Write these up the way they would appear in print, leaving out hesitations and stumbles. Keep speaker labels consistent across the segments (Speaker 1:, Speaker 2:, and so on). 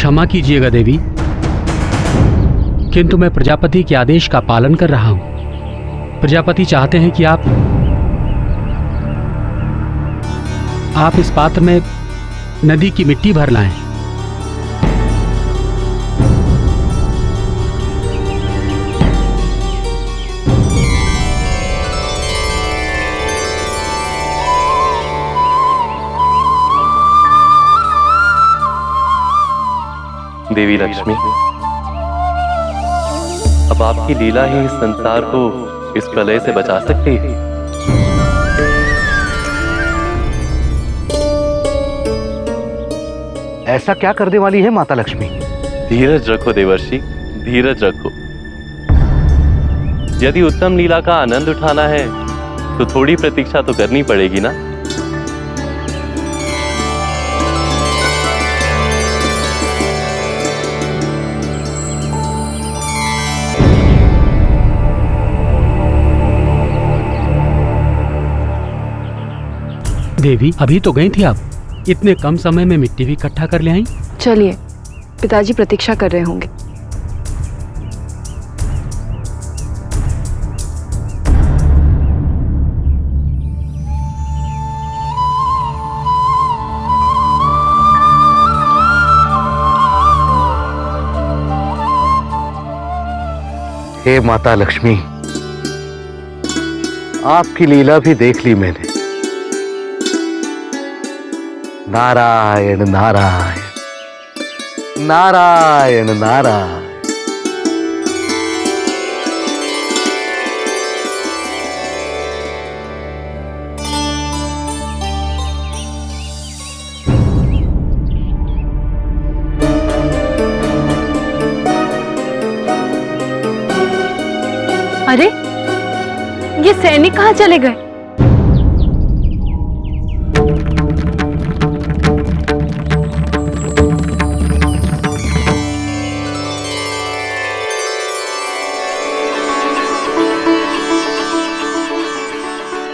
Speaker 1: क्षमा कीजिएगा देवी, किंतु मैं प्रजापति के आदेश का पालन कर रहा हूं। प्रजापति चाहते हैं कि आप इस पात्र में नदी की मिट्टी भर लाएं।
Speaker 2: देवी लक्ष्मी, अब आपकी लीला ही इस संसार को इस प्रलय से बचा सकती है।
Speaker 3: ऐसा क्या करने वाली है माता लक्ष्मी?
Speaker 2: धीरज रखो देवर्षि, धीरज रखो। यदि उत्तम लीला का आनंद उठाना है तो थोड़ी प्रतीक्षा तो करनी पड़ेगी ना।
Speaker 1: देवी, अभी तो गई थी आप, इतने कम समय में मिट्टी भी इकट्ठा कर ले आई।
Speaker 4: चलिए, पिताजी प्रतीक्षा कर रहे होंगे।
Speaker 3: हे माता लक्ष्मी, आपकी लीला भी देख ली मैंने। नारायण नारायण नारायण नारायण।
Speaker 4: अरे, ये सैनिक कहाँ चले गए?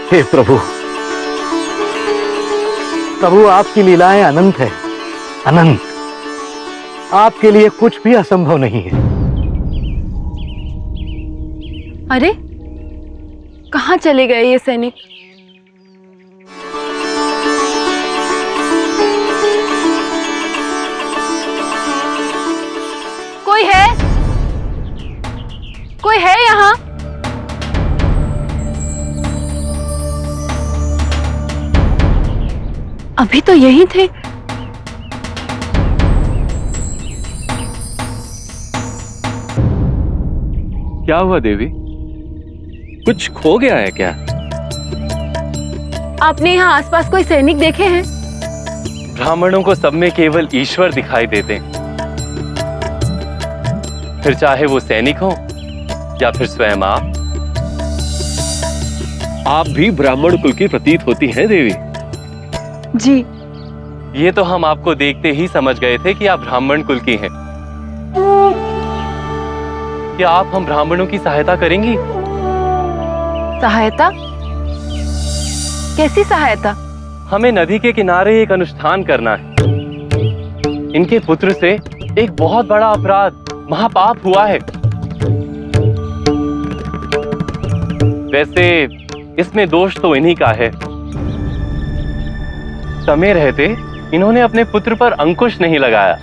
Speaker 3: हे प्रभु, प्रभु आपकी लीलाएं अनंत है, अनंत। आपके लिए कुछ भी असंभव नहीं है।
Speaker 4: अरे, कहाँ चले गए ये सैनिक? कोई है? कोई है यहाँ? अभी तो यही थे।
Speaker 2: क्या हुआ देवी, कुछ खो गया है क्या?
Speaker 4: आपने यहाँ आसपास कोई सैनिक देखे हैं?
Speaker 2: ब्राह्मणों को सब में केवल ईश्वर दिखाई देते हैं, फिर चाहे वो सैनिक हो या फिर स्वयं आप भी ब्राह्मण कुल की प्रतीत होती हैं देवी।
Speaker 4: जी।
Speaker 2: ये तो हम आपको देखते ही समझ गए थे कि आप ब्राह्मण कुल की हैं। क्या आप हम ब्राह्मणों की सहायता करेंगी?
Speaker 4: सहायता? कैसी सहायता?
Speaker 2: हमें नदी के किनारे एक अनुष्ठान करना है। इनके पुत्र से एक बहुत बड़ा अपराध, महापाप हुआ है। वैसे इसमें दोष तो इन्हीं का है। समय रहते इन्होंने अपने पुत्र पर अंकुश नहीं लगाया।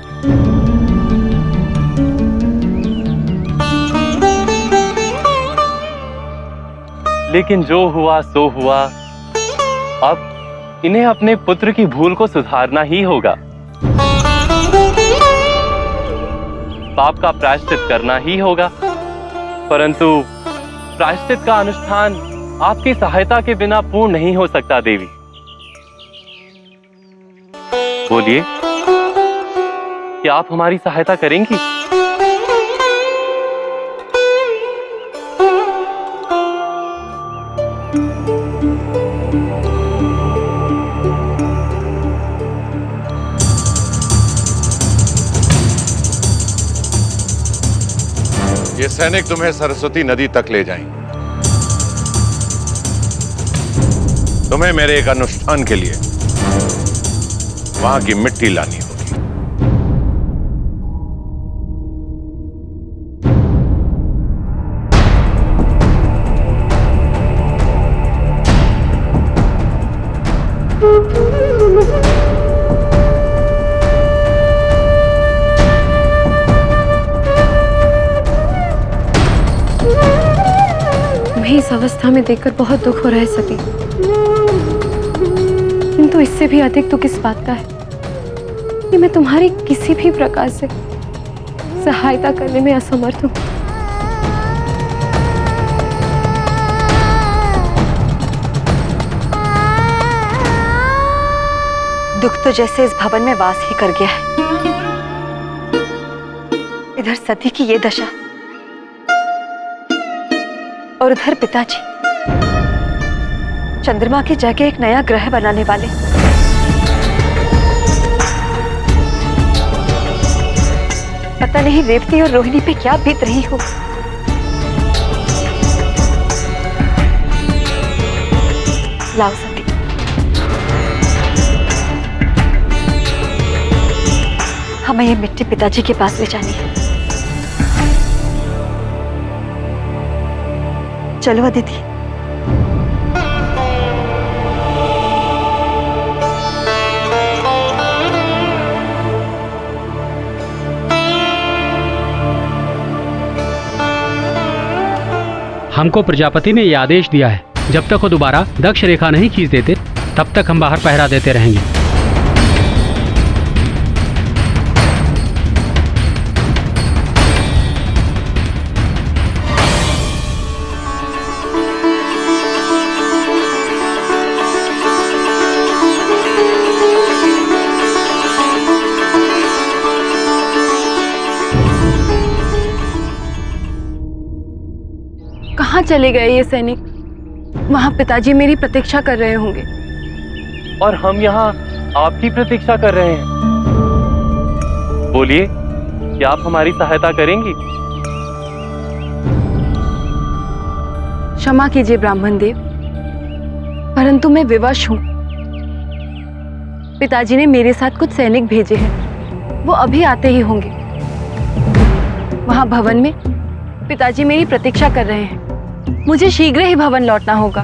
Speaker 2: लेकिन जो हुआ सो हुआ। अब इन्हें अपने पुत्र की भूल को सुधारना ही होगा। पाप का प्रायश्चित करना ही होगा, परंतु प्रायश्चित का अनुष्ठान आपकी सहायता के बिना पूर्ण नहीं हो सकता देवी। बोलिए, क्या आप हमारी सहायता करेंगी?
Speaker 5: ये सैनिक तुम्हें सरस्वती नदी तक ले जाएंगे। तुम्हें मेरे एक अनुष्ठान के लिए वहां की मिट्टी लानी होगी।
Speaker 4: तुम्हें इस अवस्था में देखकर बहुत दुख हो रहा है सती, किंतु इससे भी अधिक दुख इस बात का है कि मैं तुम्हारी किसी भी प्रकार से सहायता करने में असमर्थ हूँ।
Speaker 6: दुख तो जैसे इस भवन में वास ही कर गया है। इधर सती की ये दशा और उधर पिताजी चंद्रमा की जगह एक नया ग्रह बनाने वाले। पता नहीं रेवती और रोहिणी पे क्या बीत रही हो। लाओ सती, हमें ये मिट्टी पिताजी के पास ले जानी है। चलो अदिति।
Speaker 1: हमको प्रजापति ने ये आदेश दिया है, जब तक वो दोबारा दक्ष रेखा नहीं खींच देते तब तक हम बाहर पहरा देते रहेंगे।
Speaker 4: कहाँ चले गए ये सैनिक? वहां पिताजी मेरी प्रतीक्षा कर रहे होंगे।
Speaker 2: और हम यहाँ आपकी प्रतीक्षा कर रहे हैं। बोलिए, क्या आप हमारी सहायता करेंगी?
Speaker 4: क्षमा कीजिए ब्राह्मण देव, परंतु मैं विवश हूं। पिताजी ने मेरे साथ कुछ सैनिक भेजे हैं, वो अभी आते ही होंगे। वहां भवन में पिताजी मेरी प्रतीक्षा कर रहे हैं। मुझे शीघ्र ही भवन लौटना होगा।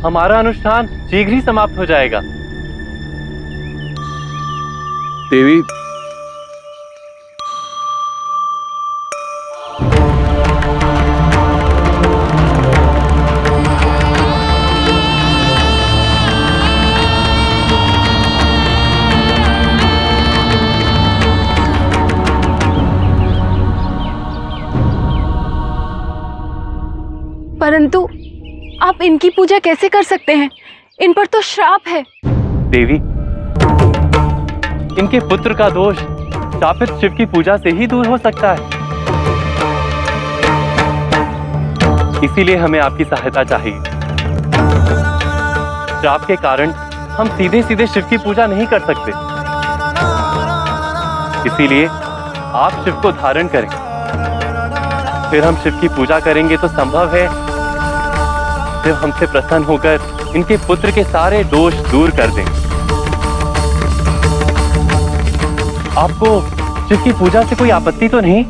Speaker 2: हमारा अनुष्ठान शीघ्र ही समाप्त हो जाएगा।
Speaker 5: देवी,
Speaker 4: परंतु आप इनकी पूजा कैसे कर सकते हैं? इन पर तो श्राप है।
Speaker 2: देवी, इनके पुत्र का दोष शापित शिव की पूजा से ही दूर हो सकता है। इसीलिए हमें आपकी सहायता चाहिए। श्राप के कारण हम सीधे सीधे शिव की पूजा नहीं कर सकते। इसीलिए आप शिव को धारण करें, फिर हम शिव की पूजा करेंगे तो संभव है शिव हमसे प्रसन्न होकर इनके पुत्र के सारे दोष दूर कर दें। आपको शिव की पूजा से कोई आपत्ति तो नहीं?